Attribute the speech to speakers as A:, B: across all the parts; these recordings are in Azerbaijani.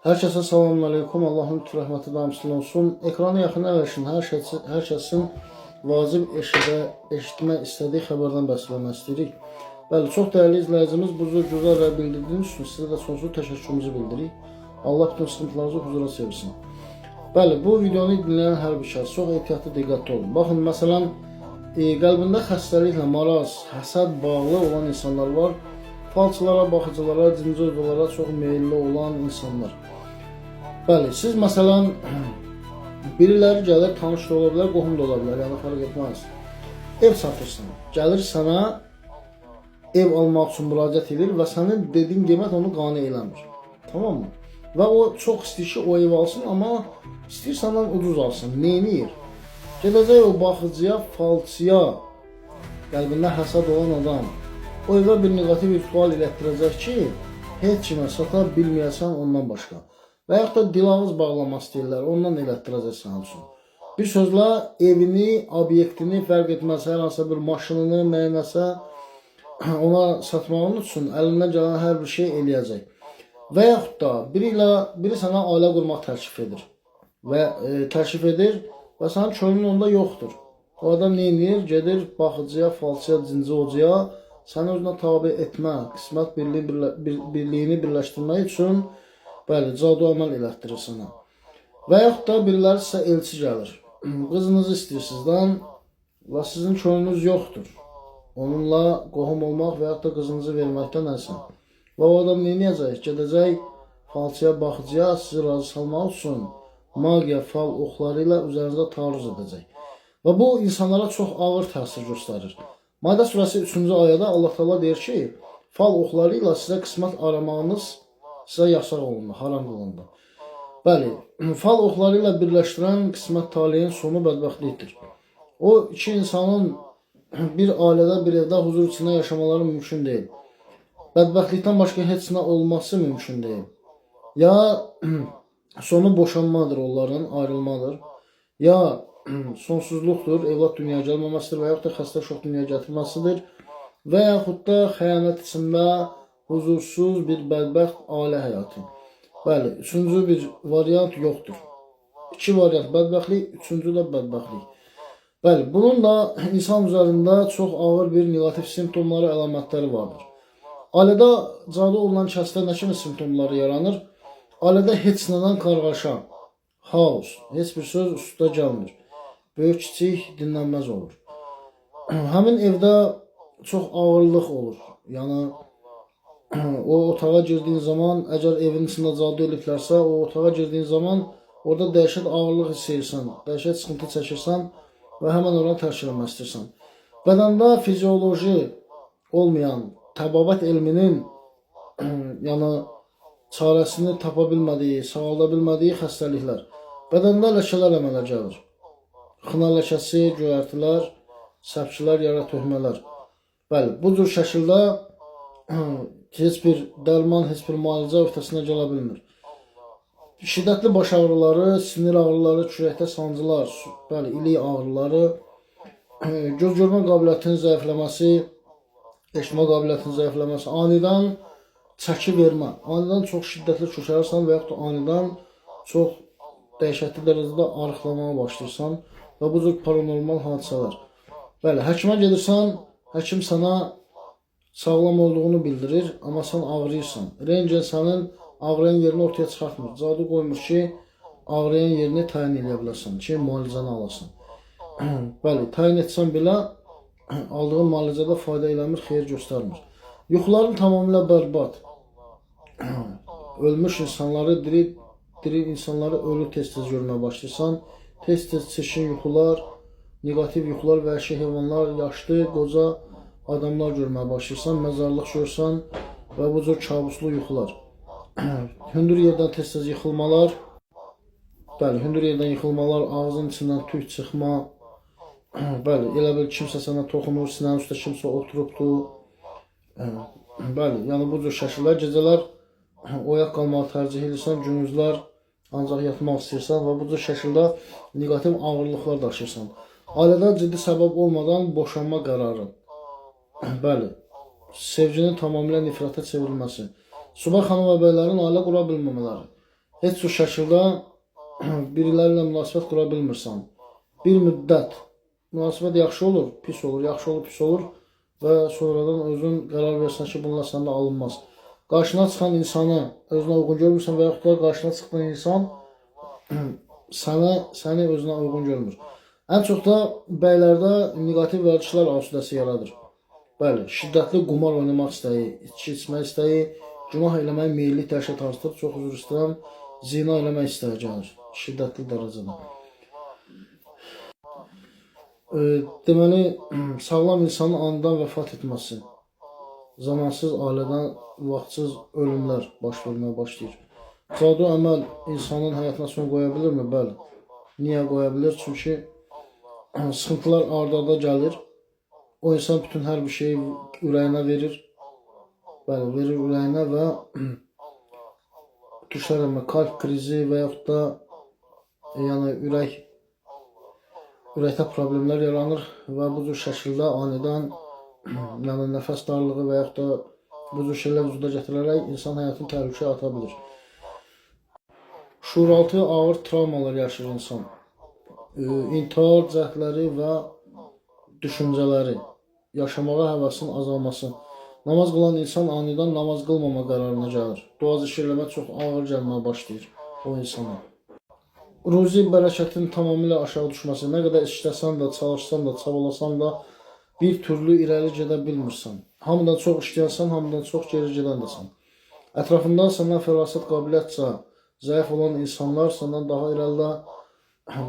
A: Herkese selamun aleyküm. Allah'ın lütfü rəhməti damsın olsun. Ekranı yaxına versin. Hər kəsin vacib eşitmək istədiyi xəbərdən bəhsləmək istəyirik. Bəli, çox dəyərli izləyicimiz bu cür güzel və bildirdiyiniz üçün sizə də sonsuz təşəkkürümüzü bildiririk. Allah bütün sıkıntılarınızı huzura çevirsin. Bəli, bu videonu dinləyən hər bir şəxs çox ehtiyatlı, diqqətli olun. Baxın, məsələn, qəlbində xəstəliklə, maraz, həsəd bağlı olan insanlar var. Falçılara, baxıcılara, cinci özlərə çox meyilli olan insanlar. Bəli, siz məsələn, biriləri gəlir, tanış da ola bilər, qohum da ola bilər, yəni fərq etməz. Ev satırsan, gəlir sənə ev almaq üçün müraciət edir və sənin dediyin qiymət onu qane eləmir. Tamam mı? Və o çox istəyir ki, o ev alsın, amma istəyir səndən ucuz alsın. Neyniyir? Gedəcək o baxıcıya, falçıya, qəlbində həsəd olan adam o evə bir negativ ritual elətdirəcək ki, heç kimə sata bilməyəsən ondan başqa. Və yaxud da dilağız bağlamaq istəyirlər, ondan elətdirəcək sənin üçün. Bir sözlə evini, obyektini fərq etməz, hər hansısa bir maşınını, nəyinəsə ona satmağın üçün əlindən gələn hər bir şey eləyəcək. Və yaxud da biri sənə ailə qurmaq təklif edir və sənin könlün onda yoxdur. O adam neynir? Gedir baxıcıya, falçıya, cinci hocaya səni özünə tabi etmə, qismət birliyini birləşdirmək üçün cadu əməl elətdirir sənə. Və yaxud da biriləri sizə elçi gəlir. Qızınızı istəyir sizdən və sizin könlünüz yoxdur. Onunla qohum olmaq və yaxud da qızınızı verməkdən nəsə. Və o adam neyniyəcək? Gedəcək falçıya, baxıcıya sizi razı salmaq üçün magiya, fal oxları ilə üzərinizdə taarruz edəcək. Və bu insanlara çox ağır təsir göstərir. Maide suresi 3. ayədə Allah Teala deyir ki, fal oxları ilə sizə qismət aramağınız sizə yasak olundu, haram qılındı. Bəli, fal oxları ilə birləşdirən qismət taleyin sonu bədbəxtlikdir. O iki insanın bir ailədə, bir evdə huzur içində yaşamaları mümkün deyil. Bədbəxtlikdən başqa heç nə olması mümkün deyil. Ya sonu boşanmadır onların, ayrılmadır. Ya sonsuzluqdur, evlad dünyaya gəlməməsidir və yaxud da xəstə şox dünyaya gətirməsidir və yaxud da xəyanət içində huzursuz bir bədbəxt ailə həyatı. Bəli, üçüncü bir variant yoxdur. İki variant bədbəxtlik, üçüncü də bədbəxtlik. Bəli, bunun da insan üzərində çox ağır bir negativ simptomları, əlamətləri vardır. Ailədə cadu olunan kəsdə nə kimi simptomları yaranır? Ailədə heç nədən qarğaşa, haos, heç bir söz üstə gəlmir. Böyük kiçik dinlənməz olur. Həmin evdə çox ağırlıq olur. Yəni o otağa girdiyin zaman, əgər evin içində cadu eliblərsə, o otağa girdiyin zaman orada dəhşət ağırlıq hiss edirsən, dəhşət sıxıntı çəkirsən və həmən oranı tərk etmək istəyirsən. Bədəndə fizioloji olmayan təbabət elminin yəni çarəsini tapa bilmədiyi, sağalda bilmədiyi xəstəliklər. Bədəndə ləkələr əmələ gəlir. Xına ləkəsi, göyərtilər, səpkilər, yara töhmələr. Bəli, bu cür şəkildə heç bir dərman, heç bir müalicə öhdəsinə gələ bilmir. Şiddətli baş ağrıları, sinir ağrıları, kürəkdə sancılar, bəli, ilik ağrıları, göz görmə qabiliyyətinin zəifləməsi, eşitmə qabiliyyətinin zəifləməsi, anidən çəki vermə, anidən çox şiddətli kökəlirsən və yaxud da anidən çox dəhşətli dərəcədə arıqlamaya başlayırsan və bu cür paranormal hadisələr. Bəli, həkimə gedirsən, həkim sənə sağlam olduğunu bildirir, amma sən ağrıyırsan. Rentgen sənin ağrıyan yerini ortaya çıxartmır. Cadu qoymur ki, ağrıyan yerini təyin edə bilərsən ki, müalicəni alasın. Bəli, təyin etsən belə aldığın müalicədə fayda eləmir, xeyir göstərmir. Yuxuların tamamilə bərbad. Ölmüş insanları, diri insanları ölü tez-tez görməyə başlayırsan. Tez-tez çirkin yuxular, negativ yuxular, vəhşi heyvanlar, yaşlı, qoca adamlar görməyə başlayırsan, məzarlıq görsən və bu cür kabuslu yuxular. Hündür yerdən tez-tez yıxılmalar, bəli, hündür yerdən yıxılmalar, ağzın içindən tüy çıxma, bəli, elə bil kimsə sənə toxunur, sinənin üstə kimsə oturubdur. Bəli, yəni bu cür şəkillər, gecələr oyaq qalmağı tərcih edirsən, gündüzlər ancaq yatmaq istəyirsən və bu cür şəkildə negativ ağırlıqlar daşıyırsan. Ailədə ciddi səbəb olmadan boşanma qərarı. Bəli, sevginin tamamilə nifrətə çevrilməsi. Subay xanım və bəylərin ailə qura bilməmələri. heç bir şəkildə birilərlə münasibət qura bilmirsən. Bir müddət münasibət yaxşı olur, pis olur, yaxşı olur, pis olur və sonradan özün qərar versən ki, bunlar səndə alınmaz. Qarşına çıxan insanı özünə uyğun görmürsən və yaxud da qarşına çıxan insan səni özünə uyğun görmür. Ən çox da bəylərdə negativ vərdişlər asudəsi yaradır. Bəli, şiddətli qumar oynamaq istəyi, içki içmək istəyi, günah eləmək meyilli dəhşət artır, çox üzr istəyirəm, zina eləmək istəyi gəlir, şiddətli dərəcədə. Deməli, sağlam insanın anidən vəfat etməsi, zamansız ailədən vaxtsız ölümlər baş verməyə başlayır. Cadu əməl insanın həyatına son qoya bilirmi? Bəli. Niyə qoya bilir? Çünki sıxıntılar arda-arda gəlir. O insan bütün hər bir şeyi ürəyinə verir. Bəli, verir ürəyinə və düşərəmə, kalp krizi və yaxud da yəni ürəkdə problemlər yaranır və bu cür şəkildə anidən yəni nəfəs darlığı və yaxud da bu cür şeylər vücuda gətirərək insan həyatını təhlükəyə ata bilir. Şuuraltı ağır travmalar yaşayır insan. İntihar cəhdləri və düşüncələri, yaşamağa həvəsinin azalması. Namaz qılan insan anidən namaz qılmama qərarına gəlir. Dua zikr eləmək çox ağır gəlməyə başlayır o insana. Ruzi bərəkətin tamamilə aşağı düşməsi. Nə qədər işləsən də, çalışsan da, çabalasan da bir türlü irəli gedə bilmirsən. Hamıdan çox işləyənsən, hamıdan çox geri gedəndəsən. Ətrafında səndən fərasət qabiliyyətcə zəif olan insanlar səndən daha irəlidə,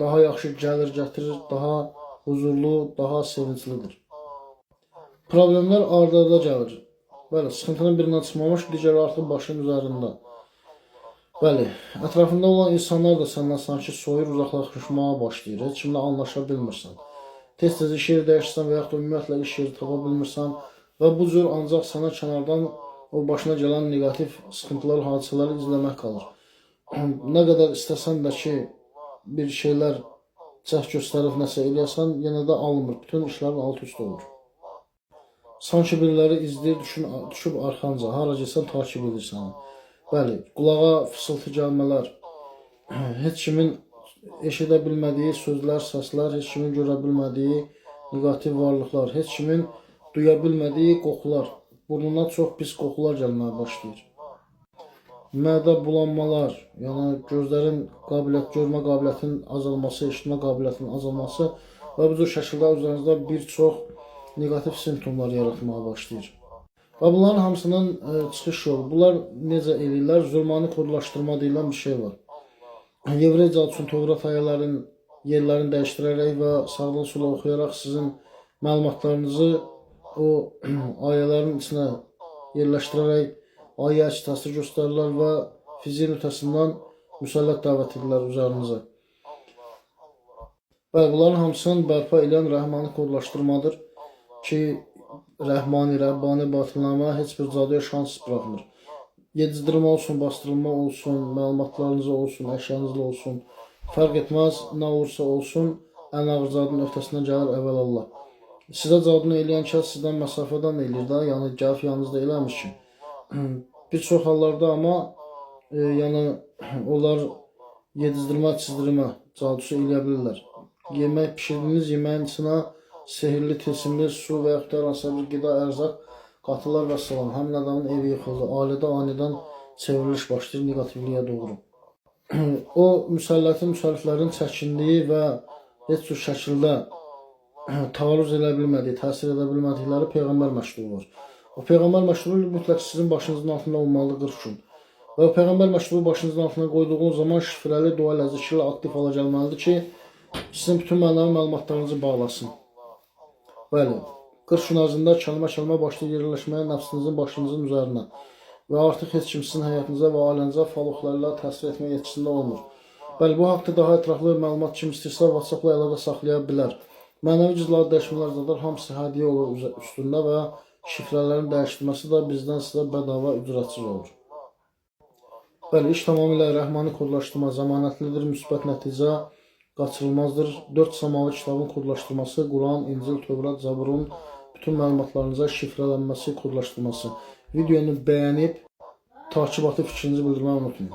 A: daha yaxşı gəlir gətirir, daha huzurlu, daha sevinclidir. Problemlər arda-arda gəlir. Bəli, sıxıntının birindən çıxmamış, digəri artıq başının üzərində. Bəli, ətrafında olan insanlar da səndən sanki soyur, uzaqlaşmağa başlayır. Heç kimlə anlaşa bilmirsən. Tez-tez iş yeri dəyişirsən və yaxud da ümumiyyətlə iş yeri tapa bilmirsən və bu cür ancaq sənə kənardan o başına gələn negativ sıxıntılar, hadisələri izləmək qalır. Nə qədər istəsən də ki, bir şeylər cəhd göstərib nəsə eləyəsən, yenə də alınmır. Bütün işlərin alt-üst olur. Sanki biriləri izləyir, düşüb arxanca, hara gəlsən takip edir səni. Bəli, qulağa fısıltı gəlmələr, heç kimin eşidə bilmədiyi sözlər, səslər, heç kimin görə bilmədiyi negativ varlıqlar, heç kimin duya bilmədiyi qoxular, burnuna çox pis qoxular gəlməyə başlayır. Mədə bulanmalar, yəni gözlərin görmə qabiliyyətinin azalması, eşitmə qabiliyyətinin azalması və bu cür şəkildə üzərinizdə bir çox negativ simptomlar yaratmağa başlayır. Və bunların hamısının çıxış yolu. Bunlar necə eləyirlər? Zulmani kodlaşdırma deyilən bir şey var. Yevreyca üçün Tövrat ayələrin yerlərini dəyişdirərək və sağdan sola oxuyaraq sizin məlumatlarınızı o ayələrin içinə yerləşdirərək ayə əksitası göstərirlər və fizik nöqtəsindən müsəllət dəvət edirlər üzərinizə. Və bunların hamısını bərpa edən rəhmani kodlaşdırmadır ki, rəhmani, rəbbani, batılnamə heç bir caduya şans buraxmır. Yedizdirmə olsun, bastırılma olsun, məlumatlarınızı olsun, əşyanızla olsun, fərq etməz, nə olursa olsun, ən ağır cadının öhdəsindən gəlir əvvəlallah. Sizə cadını eləyən kəs sizdən məsafədən eləyir də, yəni gəlib yanınızda eləmiş ki. Bir çox hallarda amma yəni onlar yedizdirmə, çizdirmə cadusu eləyə bilirlər. Yemək pişirdiyiniz yeməyin içinə sehirli, tilsimli su və yaxud da hansısa bir qida, ərzaq qatırlar və salam. Həmin adamın evi yıxıldı. Ailədə anidən çevriliş başlayır negativliyə doğru. O müsəlliflərin çəkindiyi və heç bir şəkildə taarruz edə bilmədiyi, təsir edə bilmədikləri Peyğəmbər məktubı var. O Peyğəmbər məktubu mütləq sizin başınızın altında olmalıdır 40 gün. Və o Peyğəmbər məktubu başınızın altına qoyduğunuz zaman şifrəli dua ilə, zikirlə aktiv hala gəlməlidir ki, sizin bütün mənəvi məlumatlarınızı bağlasın. Bəli, 40 gün ərzində kəlmə-kəlmə başlayır yerləşməyə nəfsinizin başınızın üzərinə. Və artıq heç kim sizin həyatınıza və ailənizə faloxlarla təsir etmə yetkisində olmur. Bəli, bu haqda daha ətraflı məlumat kim istəyirsə WhatsApp-la əlaqə saxlaya bilər. Mənəvi cüzləri dəyişmələr zadar hamısı hədiyyə olur üstündə və şifrələrin dəyişdirməsi də bizdən sizə bədava ücretsiz olur. Bəli, iş tamamilə rəhmani kodlaşdırma zəmanətlidir, müsbət nəticə qaçırılmazdır. 4 samavi kitabın kodlaşdırması, Quran, İncil, Tövrat, Zaburun bütün məlumatlarınıza şifrələnməsi, kodlaşdırması. Videonu bəyənib, takip atıb fikrinizi bildirməyi unutmayın.